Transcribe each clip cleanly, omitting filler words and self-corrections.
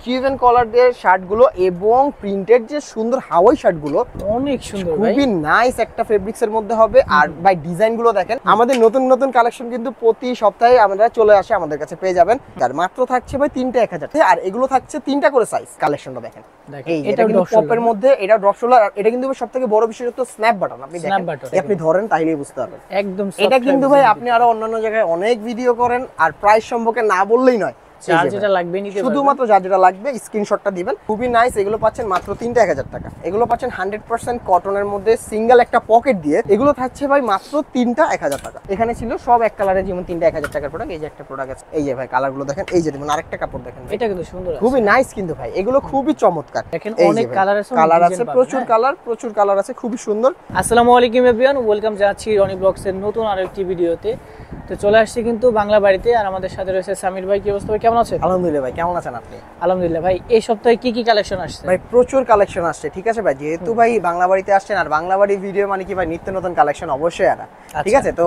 Cuban কলার দিয়ে শার্টগুলো এবং প্রিন্টেড যে সুন্দর হাওয়াই শার্টগুলো অনেক সুন্দর ভাই, খুবই নাইস একটা ফেব্রিক্স এর মধ্যে হবে। আর ভাই ডিজাইন গুলো দেখেন, আমাদের নতুন নতুন কালেকশন কিন্তু প্রতি সপ্তাহে আমরা চলে আসে, আমাদের কাছে পেয়ে যাবেন। আর মাত্র থাকছে ভাই 3টা 1000 টাকা, আর এগুলো থাকছে 3টা করে সাইজ। কালেকশনটা দেখেন, এই এটা কিন্তু পপের মধ্যে, এটা ড্রপ শোল্ডার, আর এটা কিন্তু সবথেকে বড় বিষয় হচ্ছে স্ন্যাপ বাটন। আপনি দেখেন, আপনি ধরেন তাইলেই বুঝতে পারবেন একদম। এটা কিন্তু ভাই আপনি আরো অন্যান্য জায়গায় অনেক ভিডিও করেন, আর প্রাইস সম্পর্কে না বললেই নয়। যেটা লাগবে নিতে পারবেন, শুধুমাত্র যা যেটা লাগবে স্ক্রিনশটটা দিবেন। খুবই নাইস। এগুলো পাচ্ছেন মাত্র 3টা 1000 টাকা। এগুলো পাচ্ছেন 100% কটনের মধ্যে সিঙ্গেল একটা পকেট দিয়ে। এগুলো থাকছে ভাই মাত্র 3টা 1000 টাকা। এখানে ছিল সব এক কালারে, যেমন 3টা 1000 টাকার প্রোডাক্ট। এই যে একটা প্রোডাক্ট আছে, এই যে ভাই কালারগুলো দেখেন, এই যে দেখুন আরেকটা কাপড় দেখেন, এটা কিন্তু সুন্দর, খুবই নাইস কিন্তু ভাই, এগুলো খুবই চমৎকার। দেখেন অনেক কালার আছে, প্রচুর কালার আছে, খুবই সুন্দর। আসসালামু আলাইকুম এভরিওয়ান, ওয়েলকাম জানাচ্ছি রনি ব্লগসের নতুন আরেকটি ভিডিওতে। তো চলে আসছি কিন্তু বাংলা বাড়িতে, আর আমাদের সাথে রয়েছে সামির ভাই। কি অবস্থা ভাই, কেমন আছেন? আলহামদুলিল্লাহ ভাই, কেমন আছেন আপনি? আলহামদুলিল্লাহ ভাই। এই সপ্তাহে কি কি কালেকশন আসছে? ভাই প্রচুর কালেকশন আসছে, ঠিক আছে ভাই। যেহেতু ভাই বাংলা বাড়িতে আসছেন, আর বাংলা বাড়ি ভিডিও মানে কি ভাই, নিত্য নতুন কালেকশন অবশ্যই আনা, ঠিক আছে। তো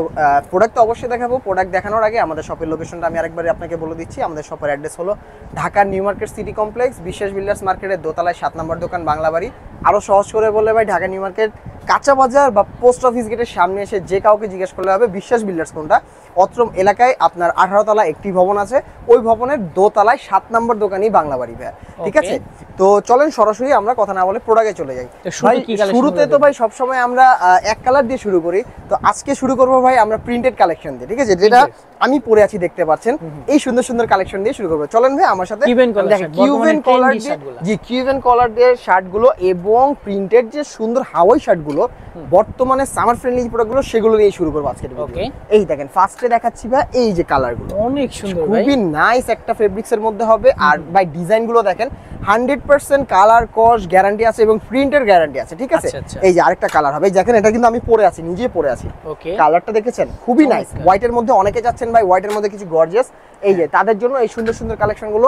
প্রোডাক্ট তো অবশ্যই দেখাবো। প্রোডাক্ট দেখানোর আগে আমাদের শপের লোকেশনটা আমি আরেকবার আপনাকে বলে দিচ্ছি। আমাদের শপের অ্যাড্রেস হলো Dhaka new market city complex, বিশ্বাস বিল্ডার্স মার্কেটের দোতলায় 7 নম্বর দোকান, বাংলা বাড়ি। আরো সহজ করে বললে ভাই, ঢাকা নিউ মার্কেট কাঁচা বাজার বা পোস্ট অফিস গেটের সামনে এসে যে কাউকে জিজ্ঞেস করলে হবে বিশ্বাস বিল্ডার্স কোনটা। অত্র এলাকায় আপনার 18 তলা একটি ভবন আছে, ওই ভবনের দোতলায় 7 নম্বর দোকানই বাংলা বাড়ি ভাই, ঠিক আছে। তো চলেন সরাসরি আমরা কথা না বলে প্রোডাক্টে চলে যাই। ভাই শুরুতে তো ভাই সবসময় আমরা এক কালার দিয়ে শুরু করি, তো আজকে শুরু করবো ভাই আমরা প্রিন্টেড কালেকশন দিয়ে, ঠিক আছে। যেটা আমি পরে আছি দেখতে পাচ্ছেন, এই সুন্দর সুন্দর কালেকশন দিয়ে শুরু করবো। চলেন ভাই আমার সাথে। কিউবেন কলার দিয়ে, জি কিউবেন কলার দিয়ে শার্টগুলো এবং প্রিন্টেড যে সুন্দর হাওয়াই শার্টগুলো, বর্তমানে সামার ফ্রেন্ডলি প্রোডাক্টগুলো, সেগুলো নিয়ে শুরু করবো আজকে। এই দেখেন ফার্স্টে দেখাচ্ছি ভাই, এই যে কালারগুলো অনেক সুন্দর, খুবই নাইস একটা ফেব্রিক্স এর মধ্যে হবে। আর ভাই ডিজাইনগুলো দেখেন, 100% কালার কস গ্যারান্টি আছে এবং প্রিন্টের গ্যারান্টি আছে, ঠিক আছে। এই যে আরেকটা কালার হবে, দেখেন এটা কিন্তু আমি পরে আছি, নিজে পরে আছি। কালারটা দেখেছেন, খুবই নাইস। হোয়াইটের মধ্যে অনেকে যাচ্ছেন ভাই, হোয়াইটের মধ্যে কিছু গর্জিয়াস, এই যে তাদের জন্য এই সুন্দর সুন্দর কালেকশন গুলো।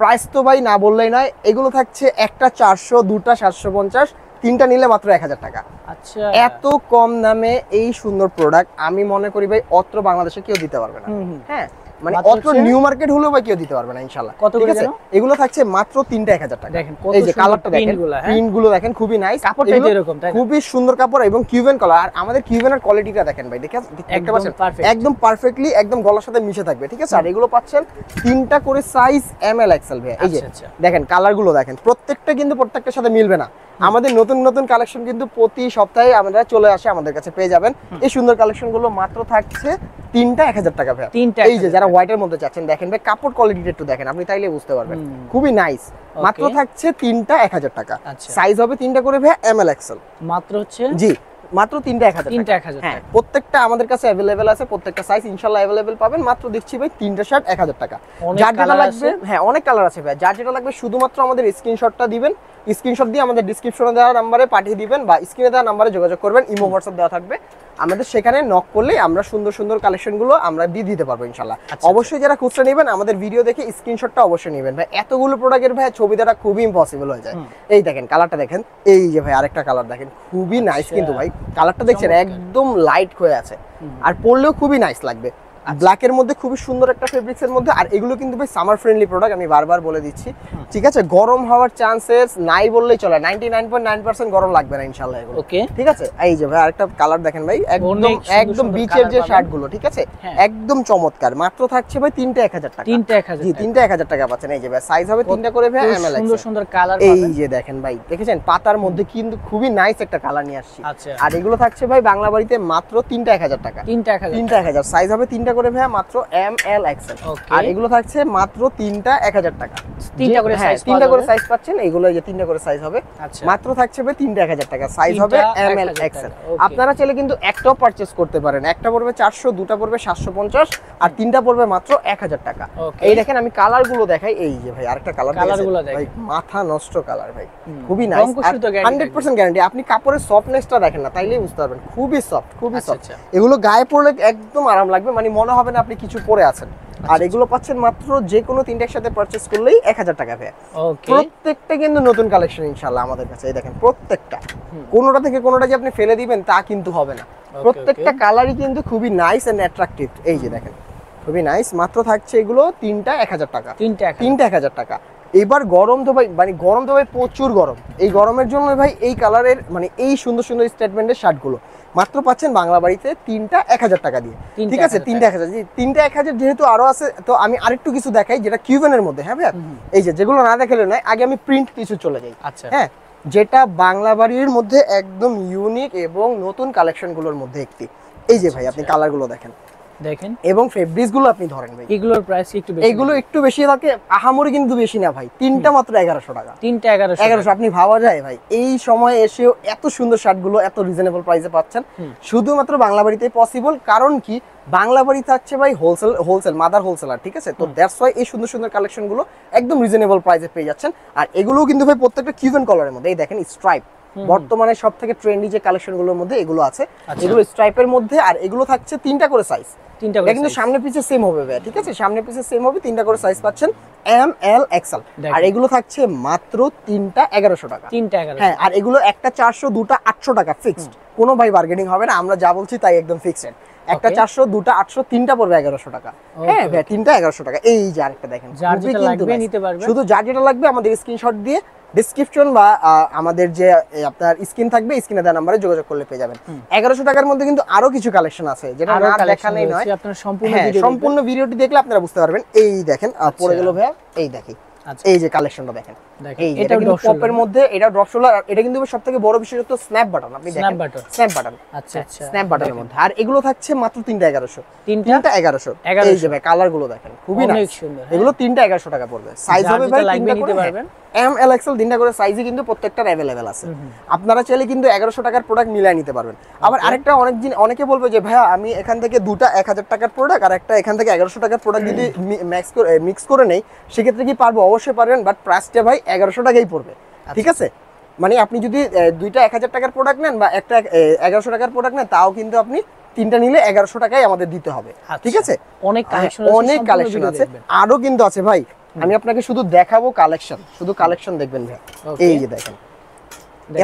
প্রাইস তো ভাই না বললেই নয়, এগুলো থাকছে একটা 400, দুটা 750, তিনটা নিলে মাত্র 1000 টাকা। আচ্ছা, এত কম দামে এই সুন্দর প্রোডাক্ট আমি মনে করি ভাই অত্র বাংলাদেশে কেউ দিতে পারবে না। হ্যাঁ, মানে অত নিউ মার্কেট হলেও ভাই কেউ দিতে পারবে না ইনশাআল্লাহ, ঠিক আছে। এগুলো থাকছে মাত্র 3টা 1000 টাকা। দেখেন এই যে কালারটা দেখেন, প্রিন্টগুলো দেখেন, খুবই নাইস। কাপড়টা এরকম, তাই না? খুবই সুন্দর কাপড় এবং কিউবেন কলার। আর আমাদের কিউবেনের কোয়ালিটিটা দেখেন ভাই, দেখতে পাচ্ছেন একদম পারফেক্টলি, একদম গলার সাথে মিশে থাকবে, ঠিক আছে। আর এগুলো পাচ্ছেন 3টা করে সাইজ, এম এল এক্সেল ভাই। এই যে দেখেন কালারগুলো দেখেন, প্রত্যেকটা কিন্তু প্রত্যেকটার সাথে মিলবে না। আমাদের নতুন নতুন কালেকশন কিন্তু প্রতি সপ্তাহে আমরা চলে আসে, আমাদের কাছে পেয়ে যাবেন। এই সুন্দর কালেকশন গুলো মাত্র থাকছে 3টা 1000 টাকা ভাই। এই যে যারা হোয়াইটের মধ্যে চাচ্ছেন, দেখেন ভাই কাপড় কোয়ালিটিটা একটু দেখেন, আপনি তাইলে বুঝতে পারবেন, খুবই নাইস। মাত্র থাকছে 3টা 1000 টাকা। সাইজ হবে 3টা করে ভাই, এম এল এক্সেল মাত্র হচ্ছে, জি মাত্র 3টা 1000 টাকা। প্রত্যেকটা আমাদের কাছে अवेलेबल আছে, প্রত্যেকটা সাইজ ইনশাআল্লাহ अवेलेबल পাবেন। মাত্র দিচ্ছি ভাই 3টা শার্ট 1000 টাকা। যার যেটা লাগবে, হ্যাঁ অনেক কালার আছে ভাই, যার যেটা লাগবে শুধুমাত্র আমাদের স্ক্রিনশটটা দিবেন। স্ক্রিনশট দিয়ে আমাদের ডেসক্রিপশনে দেওয়া নম্বরে পাঠিয়ে দিবেন, বা স্ক্রিনে দেওয়া নম্বরে যোগাযোগ করবেন। ইমো হোয়াটসঅ্যাপ দেওয়া থাকবে, আমাদের সেখানে নক করলেই আমরা সুন্দর সুন্দর কালেকশনগুলো আমরা দিয়ে দিতে পারবো ইনশাআল্লাহ। অবশ্যই যারা খুচরা নেবেন, আমাদের ভিডিও দেখে স্ক্রিনশটটা অবশ্যই নেবেন ভাই। এতগুলো প্রোডাক্টের ভাই ছবি দেওয়া খুবই ইম্পসিবল হয়ে যায়। এই দেখেন কালারটা দেখেন, এই যে ভাই আরেকটা কালার দেখেন, খুবই নাইস কিন্তু ভাই। কালারটা দেখছেন একদম লাইট হয়ে আছে, আর পরলেও খুবই নাইস লাগবে। ব্ল্যাক এর মধ্যে খুবই সুন্দর একটা ফেব্রিক্স এর মধ্যে। আর এগুলো কিন্তু ভাই সামার ফ্রেন্ডলি প্রোডাক্ট, আমি বারবার বলে দিচ্ছি, ঠিক আছে। গরম হওয়ার চান্সেস নাই বললেই চলে, 99.9% গরম লাগবে না ইনশাআল্লাহ এগুলো, ঠিক আছে। এই যে ভাই আরেকটা কালার দেখেন ভাই, একদম বিচের যে শার্ট গুলো, ঠিক আছে, একদম চমৎকার। মাত্র থাকছে ভাই 3টা 1000 টাকা। 3টা 1000, জি 3টা 1000 টাকা পাচ্ছেন। এই যে ভাই সাইজ হবে 3টা করে ভাই, এম এল এক্সেল, সুন্দর সুন্দর কালার পাবেন। এই যে দেখেন ভাই, দেখেছেন পাতার মধ্যে কিন্তু খুবই নাইস একটা কালার নিয়ে আসছি। আর এগুলো থাকছে ভাই বাংলা বাড়িতে মাত্র 3টা 1000 টাকা। 3টা 1000 সাইজ হবে 3টা করে ভাই, মাত্র এম এল এক্সেল। আর এগুলো থাকছে মাত্র 3টা 1000 টাকা। 3টা করে সাইজ, 3টা করে সাইজ পাচ্ছেন। এইগুলো এই যে 3টা করে সাইজ হবে, মাত্র থাকছে ভাই 3টা 1000 টাকা। সাইজ হবে এম এল এক্সেল। আপনারা চাইলে কিন্তু একটাও পারচেজ করতে পারেন, একটা পড়বে 400, দুটা পড়বে 750, আর তিনটা পড়বে মাত্র 1000 টাকা। এই দেখেন আমি কালার গুলো দেখাই, এই যে ভাই আরেকটা কালার ভাই, মাথা নষ্ট কালার ভাই, খুবই নাইস, 100% গ্যারান্টি। আপনি কাপড়ের সফটনেসটা দেখেন না, তাইলেই বুঝতে পারবেন, খুবই সফট, খুবই সফট। এগুলো গায়ে পরলে একদম আরাম লাগবে, মানে মনে হবে না আপনি কিছু পরে আছেন। আর এগুলো পাচ্ছেন মাত্র যে কোনো তিনটার সাথে পারচেজ করলেই 1000 টাকা ভাই। প্রত্যেকটা কিন্তু নতুন কালেকশন ইনশাআল্লাহ আমাদের কাছে। এই দেখেন প্রত্যেকটা, কোনোটা থেকে কোনোটা যে আপনি ফেলে দিবেন তা কিন্তু হবে না। প্রত্যেকটা কালারই কিন্তু খুবই নাইস এন্ড অ্যাট্রাকটিভ। এই যে দেখেন খুবই নাইস। মাত্র থাকছে এগুলো 3টা 1000 টাকা। 3টা 1000 টাকা। এবার গরম তো ভাই মানে গরম তো ভাই প্রচুর গরম, এই গরমের জন্য ভাই এই কালারের মানে এই সুন্দর সুন্দর স্টেটমেন্টের শার্টগুলো মাত্র পাচ্ছেন বাংলা বাড়িতে তিনটা 1000 টাকা দিয়ে। ঠিক আছে, তিনটা 1000, তিনটা 1000 যেহেতু আরো আছে তো আমি আরেকটু কিছু দেখাই যেটা কিউবেনের মধ্যে। হ্যাঁ ভাইয়া, এই যে যেগুলো না দেখালে নয়, আগে আমি প্রিন্ট কিছু চলে যাই। আচ্ছা, হ্যাঁ, যেটা বাংলা বাড়ির মধ্যে একদম ইউনিক এবং নতুন কালেকশনগুলোর মধ্যে একটি। এই যে ভাই আপনি কালারগুলো দেখেন এবং ফেব্রিক্স গুলো আপনি ধরেন ভাই, এগুলোর প্রাইস একটু বেশি, এগুলো একটু বেশি থাকে, আহামরি কিন্তু বেশি না ভাই। তিনটা মাত্র 1100 টাকা, তিনটা 1100। আপনি ভাবা যায় ভাই এই সময় এসেও এত সুন্দর শার্টগুলো এত রিজনেবল প্রাইসে পাচ্ছেন শুধুমাত্র বাংলা বাড়িতে পসিবল। কারণ কি, বাংলা বাড়ি থাকছে ভাই হোলসেল মাদার হোলসেলার। ঠিক আছে, তো দ্যাটস ওয়াই এই সুন্দর সুন্দর কালেকশনগুলো একদম রিজনেবল প্রাইসে পেয়ে যাচ্ছেন। আর এগুলোও কিন্তু ভাই প্রত্যেকটা কিউবেন কালারের মধ্যে। এই দেখেন স্ট্রাইপ, বর্তমানে সব থেকে ট্রেন্ডি যে কালেকশনগুলোর মধ্যে এগুলো আছে, এগুলো স্ট্রাইপের মধ্যে। আর এগুলো থাকছে তিনটা করে সাইজ, কিন্তু সামনে পিছে সেম হবে ভাই। ঠিক আছে, সামনে পিছে সেম হবে, তিনটা করে সাইজ পাচ্ছেন এম এল এক্সএল। আর এগুলো থাকছে মাত্র তিনটা 1100 টাকা। হ্যাঁ, আর এগুলো একটা 400, দুটা 800 টাকা ফিক্সড, কোনো ভাই বার্গেনিং হবে না, আমরা যা বলছি তাই একদম ফিক্সড। একটা 400, দুটা 800, তিনটা পড়বে 1100 টাকা। হ্যাঁ ভাই, তিনটা 1100 টাকা। এই যে আরেকটা দেখেন, শুধু যার যেটা লাগবে আমাদের স্ক্রিনশট দিয়ে ডেসক্রিপশন বা আমাদের যে আপনার স্ক্রিন থাকবে, স্ক্রিনে দেওয়া নম্বরে যোগাযোগ করলে পেয়ে যাবেন। 1100 টাকার মধ্যে কিন্তু আরো কিছু কালেকশন আছে যেটা না দেখালেই নয়, আপনারা সম্পূর্ণ ভিডিওটি দেখলে আপনারা বুঝতে পারবেন। এই দেখেন পড়ে গেল ভাইয়া, এই দেখি এই যে কালেকশনটা দেখেন, এই এটা কিন্তু পপের মধ্যে, এটা ড্রপ শোল্ডার। এটা কিন্তু সবথেকে বড় বিষয় হচ্ছে স্ন্যাপ বাটন। আপনি দেখেন স্ন্যাপ বাটন, আচ্ছা স্ন্যাপ বাটনের মধ্যে। আর এগুলো থাকছে মাত্র তিনটা 1100, তিনটা 1100। এই যে ভাই কালারগুলো দেখেন, খুবই নাইস, এগুলো তিনটা 1100 টাকা পড়বে। সাইজ হবে ভাই তিনটা নিতে পারবেন, এম এল এক্সএল তিনটা করে সাইজই কিন্তু প্রত্যেকটার अवेलेबल আছে। আপনারা চাইলে কিন্তু 1100 টাকার প্রোডাক্ট মিলাই নিতে পারবেন। আবার আরেকটা অনেকে বলবে যে ভাইয়া আমি এখান থেকে দুটা 1000 টাকার প্রোডাক্ট আর একটা এখান থেকে 1100 টাকার প্রোডাক্ট যদি মিক্স করে নেই সেক্ষেত্রে কি পারবো? অবশ্যই পারবেন, বাট প্রাইসটা ভাই 1100 টাকাই পড়বে। ঠিক আছে, মানে আপনি যদি দুইটা 1000 টাকার প্রোডাক্ট নেন বা একটা 1100 টাকার প্রোডাক্ট নেন, তাও কিন্তু আপনি তিনটা নিলে 1100 টাকাই আমাদের দিতে হবে। ঠিক আছে, অনেক কালেকশন আছে, আরো কিন্তু আছে ভাই। আমি আপনাকে শুধু দেখাবো কালেকশন, শুধু কালেকশন দেখবেন ভাই। এই যে দেখেন,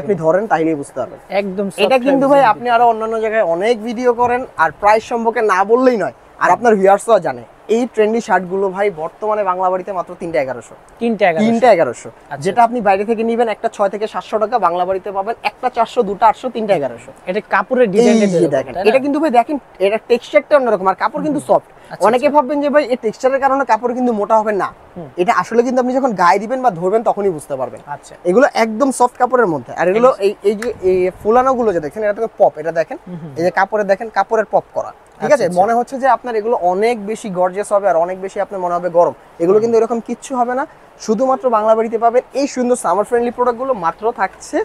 আপনি ধরেন তাইলেই বুঝতে পারবেন একদম। এটা কিন্তু ভাই আপনি আরো অন্যান্য জায়গায় অনেক ভিডিও করেন আর প্রাইস সম্পর্কে না বললেই নয়, আর আপনার ভিউয়ার্সও জানে এই ট্রেন্ডি শার্টগুলো ভাই বর্তমানে বাংলা বাড়িতে মাত্র তিনটা 1100, তিনটা 1100। যেটা আপনি বাইরে থেকে নিবেন একটা 6 থেকে 700 টাকা, বাংলা বাড়িতে পাবেন একটা 400, দুটা 800, তিনটা 1100। এটা কাপড়ের ডিজাইনটা দেখেন, এটা কিন্তু ভাই দেখেন এটা টেক্সচারটা অন্যরকম, আর কাপড় কিন্তু সফট। অনেকে ভাববেন যে ভাই এই টেক্সচারের কারণে কাপড় কিন্তু মোটা হবে না, এটা আসলে কিন্তু আপনি যখন গায়ে দিবেন বা ধরবেন তখনই বুঝতে পারবেন। আচ্ছা, এগুলো একদম সফট কাপড়ের মধ্যে। আর এগুলো এই যে ফুলানো গুলো যে দেখেন, এটা তো পপ, এটা দেখেন এই যে কাপড়ে দেখেন, কাপড়ের পপ করা। ঠিক আছে, মনে হচ্ছে যে আপনার এগুলো অনেক বেশি গর্জিয়াস হবে আর অনেক বেশি আপনার মনে হবে গরম, এগুলো কিন্তু এরকম কিচ্ছু হবে না। শুধুমাত্র বাংলা বাড়িতে পাবেন এই সুন্দর সামার ফ্রেন্ডলি প্রোডাক্টগুলো মাত্র থাকছে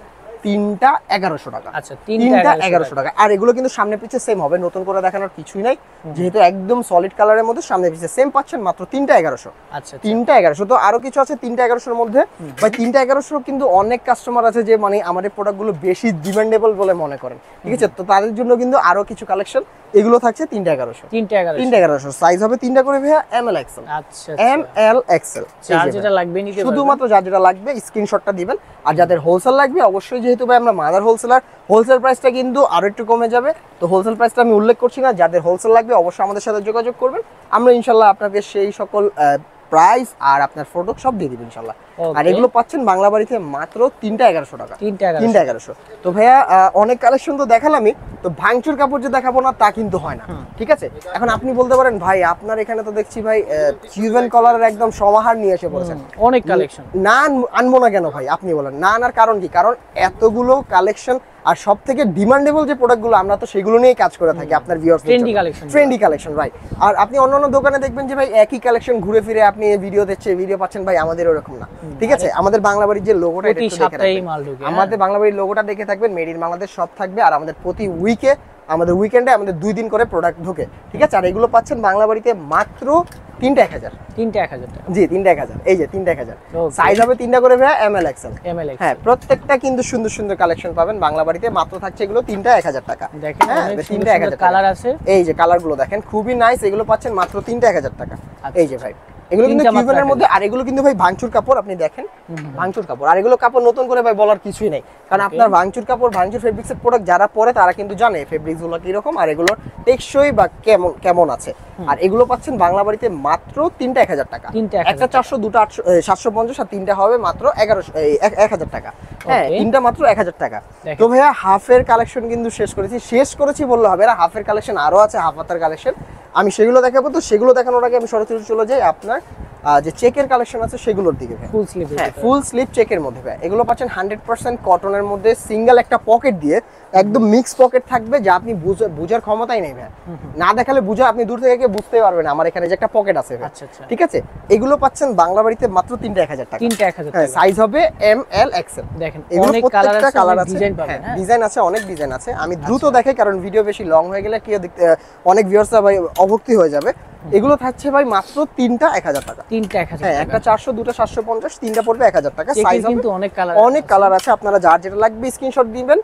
তিনটা 1100 টাকা। আচ্ছা, তিনটা 1100 টাকা। আর এগুলো কিন্তু সামনে পিছে সেম হবে, নতুন করে দেখানোর কিছুই নাই, যেহেতু একদম সলিড কালারের মধ্যে সামনে পিছে সেম পাচ্ছেন মাত্র তিনটা 1100। আচ্ছা, তিনটা 1100। তো আরো কিছু আছে তিনটা 1100 মধ্যে ভাই। তিনটা 1100 কিন্তু অনেক কাস্টমার আছে যে মানে আমাদের প্রোডাক্টগুলো বেশি ডিমান্ডেবল বলে মনে করেন। ঠিক আছে, তো তাদের জন্য কিন্তু আরো কিছু কালেকশন, এগুলো থাকছে তিনটা 1100, তিনটা 1100। সাইজ হবে তিনটা করে ভাইয়া এম এল এক্সএল। আচ্ছা, এম এল এক্সএল। যার যেটা লাগবে নিতে পারবেন, শুধুমাত্র যার যেটা লাগবে স্ক্রিনশটটা দিবেন। আর যাদের হোলসেল লাগবে অবশ্যই, যেহেতু ভাই আমরা মাদার হোলসেলার, হোলসেল প্রাইসটা কিন্তু আরো একটু কমে যাবে। তো হোলসেল প্রাইসটা আমি উল্লেখ করছি না, যাদের হোলসেল লাগবে অবশ্যই আমাদের সাথে যোগাযোগ করবেন। আমরা ইনশাআল্লাহ আপনাকে সেই সকল প্রাইস আর আপনার ফটো সব দিয়ে দিবেন ইনশাআল্লাহ। আর এগুলো পাচ্ছেন বাংলা বাড়িতে মাত্র তিনটা 1100 টাকা, তিনটা 1100। তো ভাইয়া অনেক কালেকশন তো দেখালামই, তো ভাঙচুর কাপড় যে দেখাবো না তা কিন্তু হয় না। ঠিক আছে, এখন আপনি বলতে পারেন ভাই আপনার এখানে তো দেখছি ভাই কিউবেন কলারের একদম সমাহার নিয়ে এসে পড়েছেন, অনেক কালেকশন, না আনবো না কেন ভাই? আপনি বলেন না আনার কারণ কি? কারণ এতগুলো কালেকশন আর সব থেকে ডিমান্ডেবল যে প্রোডাক্টগুলো আমরা তো সেগুলো নিয়েই কাজ করে থাকি আপনার ভিউয়ার্স, ট্রেন্ডি কালেকশন ভাই। আর আপনি অন্যান্য দোকানে দেখবেন যে ভাই একই কালেকশন ঘুরে ফিরে আপনি ভিডিও পাচ্ছেন, ভাই আমাদের ওরকম না। ঠিক আছে, আমাদের বাংলা বাড়ির যে লোগোটা, আমাদের বাংলা বাড়ির লোগোটা দেখে থাকবেন, মেড ইন বাংলাদেশ সব থাকবে। আর আমাদের প্রতি উইকেন্ডে আমাদের 2 দিন করে প্রোডাক্ট ঢোকে। ঠিক আছে, আর এগুলো পাচ্ছেন বাংলা বাড়িতে মাত্র তিনটা 1000, তিনটা 1000 টাকা। জি, তিনটা 1000। এই যে তিনটা 1000, সাইজ হবে তিনটা করে ভাই এম এল এক্সএল। হ্যাঁ, প্রত্যেকটা কিন্তু সুন্দর সুন্দর কালেকশন পাবেন বাংলা বাড়িতে, মাত্র থাকছে এগুলো তিনটা 1000 টাকা। দেখেন তিনটা 1000 কালার আছে, এই যে কালারগুলো দেখেন খুবই নাইস, এগুলো পাচ্ছেন মাত্র তিনটা 1000 টাকা। এই যে ভাই এগুলো কিন্তু তিনটা মাত্র কিউবেনের 1000 মধ্যে, আর এগুলো কিন্তু ভাই ভাঙচুর কাপড়, আপনি দেখেন ভাঙচুর কাপড়। আর এগুলো কাপড় নতুন করে ভাই বলার কিছুই নাই, কারণ আপনার ভাঙচুর কাপড়, ভাঙচুর ফেব্রিক্সের প্রোডাক্ট যারা পরে তারা কিন্তু জানে ফেব্রিক্স গুলো কিরকম আর এগুলোর টেকসই বা কেমন কেমন আছে। আর এগুলো পাচ্ছেন বাংলা বাড়িতে মাত্র 3টা 1000 টাকা, একটা 400, দুটো 800, 750, আর তিনটা হবে মাত্র 1000 টাকা। হ্যাঁ, তিনটা মাত্র 1000 টাকা। তো ভাইয়া হাফের কালেকশন কিন্তু শেষ করেছি বললে হবে না, হাফের কালেকশন আরো আছে, হাফ হাতার কালেকশন আমি সেগুলো দেখাবো। তো সেগুলো দেখানোর আগে আমি সরাসরি চলে যাই আপনার যে চেকের কালেকশন আছে সেগুলোর দিকে। ফুল স্লিভ, হ্যাঁ ফুল স্লিভ চেকের মধ্যে ভাই এগুলো পাচ্ছেন 100% কটনের মধ্যে, সিঙ্গেল একটা পকেট দিয়ে, একদম মিক্স পকেট থাকবে, যা আপনি বুঝার ক্ষমতাই নেই ভাই, না দেখালে বুঝা আপনি দূর থেকে বুঝতেই পারবেন আমার এখানে যে একটা পকেট আছে। আচ্ছা আচ্ছা, ঠিক আছে, এগুলো পাচ্ছেন বাংলা বাড়িতে মাত্র 3টা 1000 টাকা। 3টা 1000 হ্যাঁ, টাকা। সাইজ হবে এম এল এক্সেল। দেখেন এগুলো অনেক প্রত্যেকটা কালার আছে, ডিজাইন পাবেন। হ্যাঁ, ডিজাইন আছে, অনেক ডিজাইন আছে। আমি দ্রুত দেখাই কারণ ভিডিও বেশি লং হয়ে গেলে কেউ দেখতে অনেক ভিউয়ার্সরা ভাই অভক্তি হয়ে যাবে। এগুলো থাকছে ভাই মাত্র 3টা 1000 টাকা। 3টা 1000 হ্যাঁ, টাকা। একটা 400, দুটো 750, তিনটা পড়বে 1000 টাকা। সাইজ কিন্তু অনেক কালার আছে, আপনারা যার যেটা লাগবে স্ক্রিনশট দিবেন,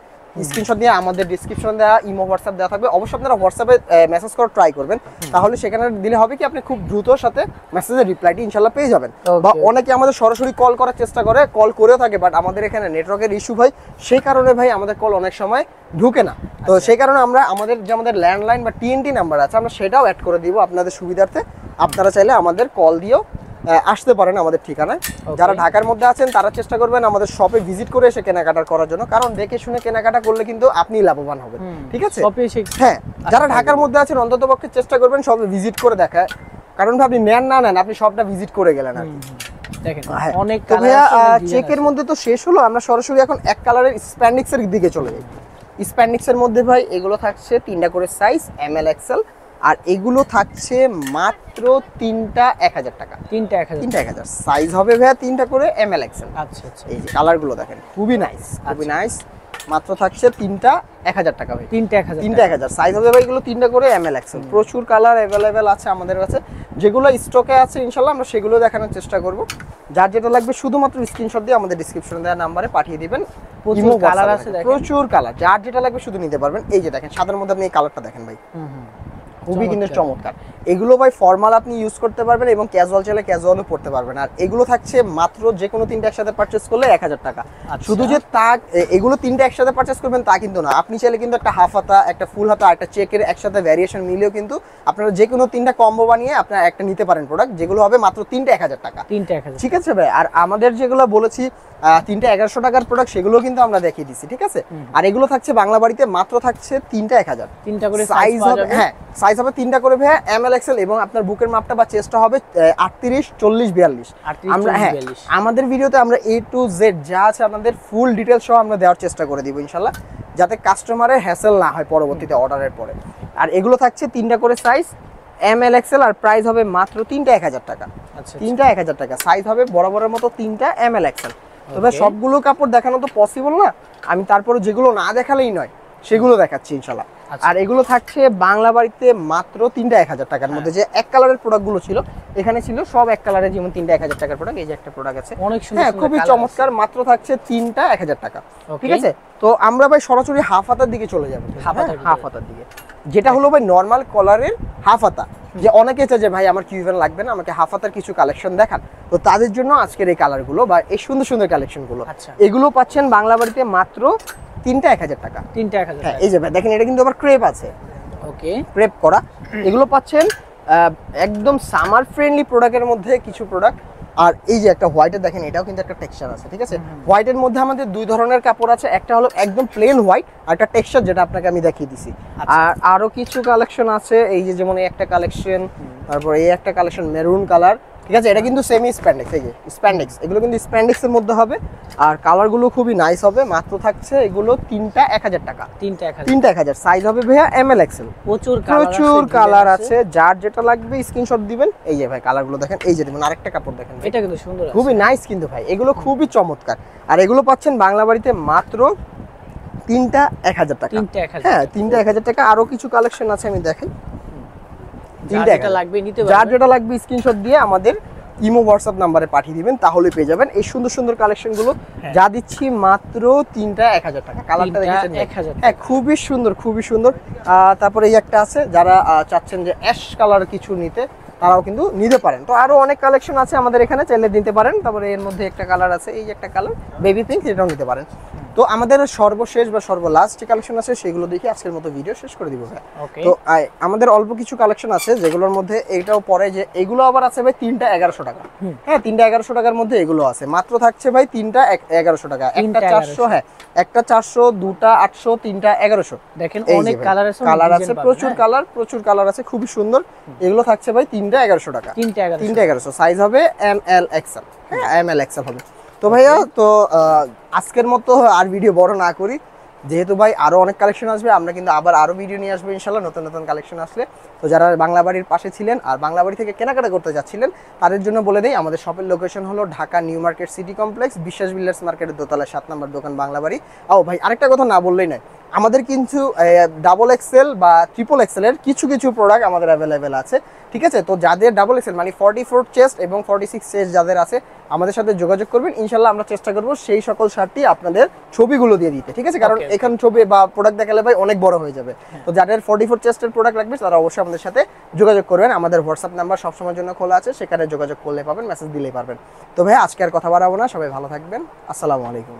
স্ক্রিনশট দিয়ে আমাদের ডেসক্রিপশন দেওয়া ইমো হোয়াটসঅ্যাপ দেওয়া থাকবে, অবশ্যই আপনারা হোয়াটসঅ্যাপে মেসেজ করে ট্রাই করবেন, তাহলে সেখানে দিলে হবে কি আপনি খুব দ্রুত সাথে মেসেজের রিপ্লাইটি ইনশাআল্লাহ পেয়ে যাবেন। বা অনেকে আমাদের সরাসরি কল করার চেষ্টা করে, কল করেও থাকে, বাট আমাদের এখানে নেটওয়ার্কের ইস্যু ভাই, সেই কারণে ভাই আমাদের কল অনেক সময় ঢুকে না। তো সেই কারণে আমরা আমাদের ল্যান্ডলাইন বা টিএনটি নাম্বার আছে, আমরা সেটাও অ্যাড করে দিব আপনাদের সুবিধার্থে। আপনারা চাইলে আমাদের কল দিয়েও আসতে পারেন আমাদের ঠিকানায়। যারা ঢাকার মধ্যে আছেন তারা চেষ্টা করবেন আমাদের শপে ভিজিট করে এসে কেনাকাটা করার জন্য, কারণ দেখে শুনে কেনাকাটা করলে কিন্তু আপনি লাভবান হবেন। ঠিক আছে, হ্যাঁ, যারা ঢাকার মধ্যে আছেন অন্ততপক্ষে চেষ্টা করবেন শপে ভিজিট করে দেখা, কারণ আপনি নেন না নেন আপনি সবটা ভিজিট করে গেলেন আর কি। দেখেন হ্যাঁ, অনেক তো ভাইয়া চেকের মধ্যে তো শেষ হলো, আমরা সরাসরি এখন এক কালারের স্প্যান্ডিক্সের দিকে চলে যাই। স্প্যান্ডিক্সের মধ্যে ভাই এগুলো থাকছে 3টা করে সাইজ এম এল এক্সেল, আর এগুলো থাকছে মাত্র 3টা 1000 টাকা। 3টা 1000 সাইজ হবে ভাইয়া 3টা করে এম এল এক্সেল। আচ্ছা আচ্ছা, এই যে কালারগুলো দেখেন খুবই নাইস, খুবই নাইস, মাত্র থাকছে 3টা 1000 টাকা ভাই। 3টা 1000 সাইজ হবে ভাই, এগুলো 3টা করে এম এল এক্সেল। প্রচুর কালার অ্যাভেলেবেল আছে আমাদের কাছে, যেগুলো স্টকে আছে ইনশাআল্লাহ আমরা সেগুলো দেখানোর চেষ্টা করব। যার যেটা লাগবে শুধুমাত্র স্ক্রিনশট দিয়ে আমাদের ডেসক্রিপশনে দেওয়া নাম্বারে পাঠিয়ে দিবেন। প্রচুর কালার আছে, প্রচুর কালার, যার যেটা লাগবে শুধু নিতে পারবেন। এই যে দেখেন সাদার মধ্যে আপনি এই কালারটা দেখেন ভাই, খুবই কিন্তু চমৎকার। এগুলো ভাই ফর্মাল আপনি ইউজ করতে পারবেন এবং ক্যাজুয়াল চাইলে ক্যাজুয়ালও পড়তে পারবেন। আর এগুলো থাকছে মাত্র যে কোনো 3টা একসাথে পারচেজ করলে 1000 টাকা। শুধু যে এগুলো 3টা একসাথে পারচেজ করবেন তা কিন্তু না, আপনি চাইলে কিন্তু একটা হাফ হাতা, একটা ফুল হাতা, একটা চেকের একসাথে ভ্যারিয়েশন মিলেও কিন্তু আপনারা যে কোনো 3টা কম্বো বানিয়ে আপনারা একটা নিতে পারেন প্রোডাক্ট, যেগুলো হবে মাত্র 3টা 1000 টাকা। 3টা 1000, ঠিক আছে ভাই। আর আমাদের যেগুলো বলেছি 3টা 1100 টাকার প্রোডাক্ট সেগুলো কিন্তু আমরা দেখিয়ে দিচ্ছি। ঠিক আছে, আর এগুলো থাকছে বাংলা বাড়িতে মাত্র থাকছে 3টা 1000। 3টা করে সাইজ হবে, হ্যাঁ সাইজ হবে 3টা করে ভাই এম এল এক্সেল, এবং আপনার বুকের মাপটা বা চেস্টটা হবে 38, 40, 42। আমরা হ্যাঁ আমাদের ভিডিওতে আমরা A to Z যা আছে আপনাদের ফুল ডিটেইলস সহ আমরা দেওয়ার চেষ্টা করে দিব ইনশাআল্লাহ, যাতে কাস্টমারের হ্যাসেল না হয় পরবর্তীতে অর্ডারের পরে। আর এগুলো থাকছে 3টা করে সাইজ এম এল এক্সেল, আর প্রাইস হবে মাত্র 3টা 1000 টাকা। 3টা 1000 টাকা, সাইজ হবে বরাবরের মতো 3টা এম এল এক্সেল। তবে সবগুলো কাপড় দেখানো তো পসিবল না, আমি তারপরে যেগুলো না দেখালেই নয় সেগুলো দেখাচ্ছি ইনশাআল্লাহ। আর এগুলো থাকছে বাংলা বাড়িতে মাত্র 3টা 1000 টাকার মধ্যে। যে এক কালারের প্রোডাক্টগুলো ছিল এখানে ছিল সব এক কালারের, যেমন 3টা 1000 টাকার প্রোডাক্ট। এই যে একটা প্রোডাক্ট আছে অনেক সুন্দর, হ্যাঁ খুবই চমৎকার, মাত্র থাকছে 3টা 1000 টাকা। ঠিক আছে, তো আমরা ভাই সরাসরি হাফ হাতার দিকে চলে যাবো। হাফ হাতার দিকে যেটা হলো ভাই নরমাল কলারের হাফ হাতা, যে অনেকে চায় যে ভাই আমার কিউবেন লাগবে না, আমাকে হাফ হাতার কিছু কালেকশন দেখান, তো তাদের জন্য আজকের এই কালারগুলো বা এই সুন্দর সুন্দর কালেকশনগুলো। এগুলো পাচ্ছেন বাংলা বাড়িতে মাত্র 3টা 1000 টাকা। 3টা 1000, হ্যাঁ এই যে ভাই দেখেন এটা কিন্তু আবার ক্রেপ আছে, ওকে ক্রেপ করা। এগুলো পাচ্ছেন একদম সামার ফ্রেন্ডলি প্রোডাক্টের মধ্যে কিছু প্রোডাক্ট। আর এই যে একটা হোয়াইটের দেখেন, এটাও কিন্তু একটা টেক্সচার আছে। ঠিক আছে, হোয়াইটের মধ্যে আমাদের দুই ধরনের কাপড় আছে, একটা হলো একদম প্লেন হোয়াইট, আর একটা টেক্সচার যেটা আপনাকে আমি দেখিয়ে দিছি। আর আরো কিছু কালেকশন আছে, এই যে যেমন এই একটা কালেকশন, তারপর এই একটা কালেকশন মেরুন কালার। ঠিক আছে, এটা কিন্তু সেমি স্প্যান্ডেক্স, এই যে স্প্যান্ডেক্স, এগুলো কিন্তু স্প্যান্ডেক্সের মধ্যে হবে। আর কালারগুলো খুবই নাইস হবে, মাত্র থাকছে এগুলো 3টা 1000 টাকা। 3টা 1000 সাইজ হবে ভাইয়া এম এল এক্সেল। প্রচুর কালার আছে, যার যেটা লাগবে স্ক্রিনশট দিবেন। এই যে ভাই কালারগুলো দেখেন, এই যে দেখুন আরেকটা কাপড় দেখেন, এটা কিন্তু সুন্দর, খুবই নাইস কিন্তু ভাই, এগুলো খুবই চমৎকার। আর এগুলো পাচ্ছেন বাংলা বাড়িতে মাত্র 3টা 1000 টাকা। হ্যাঁ 3টা 1000 টাকা। আরো কিছু কালেকশন আছে আমি দেখাই, যার যেটা লাগবে স্ক্রিনশট দিয়ে আমাদের ইমো হোয়াটসঅ্যাপ নাম্বারে পাঠিয়ে দিবেন, তাহলে পেয়ে যাবেন এই সুন্দর সুন্দর কালেকশন গুলো। যা দিচ্ছি মাত্র 3টা 1000 টাকা। কালারটা দেখেছেন, হ্যাঁ খুবই সুন্দর, খুবই সুন্দর। তারপরে এই একটা আছে, যারা চাচ্ছেন যে অ্যাশ কালার কিছু নিতে, তারাও কিন্তু নিতে পারেন। তো আরো অনেক কালেকশন আছে আমাদের এখানে, চাইলে নিতে পারেন। তারপরে এর মধ্যে একটা কালার আছে, এই যে একটা কালার বেবি পিঙ্ক, এটাও নিতে পারেন। তো আমাদের সর্বশেষ বা সর্বলাস্ট কালেকশন আছে সেগুলো দেখে আজকের মতো ভিডিও শেষ করে দিব ভাই। ওকে, তো আমাদের অল্প কিছু কালেকশন আছে যেগুলোর মধ্যে এইটাও পরে, যে এগুলো আবার আছে ভাই 3টা 1100 টাকা। হ্যাঁ, 3টা 1100 টাকার মধ্যে এগুলো আছে, মাত্র থাকছে ভাই 3টা 1100 টাকা, একটা 400, হ্যাঁ একটা 400, দুটা 800, 3টা 1100। দেখেন এই যে অনেক ভাই, কালার আছে, কালার আছে, প্রচুর কালার আছে, খুবই সুন্দর। এগুলো থাকছে ভাই 3টা 1100 টাকা, 3টা 1100, সাইজ হবে ML XL। হ্যাঁ, ML XL হবে। তো ভাইয়া, তো আজকের মতো আর ভিডিও বড় না করি, যেহেতু ভাই আরো অনেক কালেকশন আসবে, আমরা কিন্তু আবার আরো ভিডিও নিয়ে আসবো ইনশাল্লাহ নতুন নতুন কালেকশন আসলে। তো যারা বাংলা বাড়ির পাশে ছিলেন আর বাংলা বাড়ি থেকে কেনাকাটা করতে যাচ্ছিলেন, তাদের জন্য বলে দেই আমাদের শপের লোকেশন হলো Dhaka new market city complex, বিশ্বাস বিল্ডার্স মার্কেটের দোতলায় 7 নম্বর দোকান বাংলা বাড়ি। ও ভাই, আরেকটা কথা না বললেই নয়, আমাদের কিন্তু ডাবল এক্সেল বা ট্রিপল এক্সেল এর কিছু কিছু প্রোডাক্ট আমাদের অ্যাভেলেবেল আছে, ঠিক আছে? তো যাদের ডাবল এক্সেল মানে 44 চেস্ট এবং 46 চেস্ট যাদের আছে, আমাদের সাথে যোগাযোগ করবেন, ইনশাল্লাহ আমরা চেষ্টা করব সেই সকল শার্টটি আপনাদের ছবিগুলো দিয়ে দিতে, ঠিক আছে? কারণ এখানে ছবি বা প্রোডাক্ট দেখালে ভাই অনেক বড় হয়ে যাবে। তো যাদের 44 চেস্টের প্রোডাক্ট লাগবে তারা অবশ্যই আমাদের সাথে যোগাযোগ করবেন। আমাদের হোয়াটসঅ্যাপ নাম্বার সবসময়ের জন্য খোলা আছে, সেখানে যোগাযোগ করলে পাবেন, মেসেজ দিলেই পারবেন। তো ভাই আজকে আর কথা বাড়াবো না, সবাই ভালো থাকবেন, আসসালামু আলাইকুম।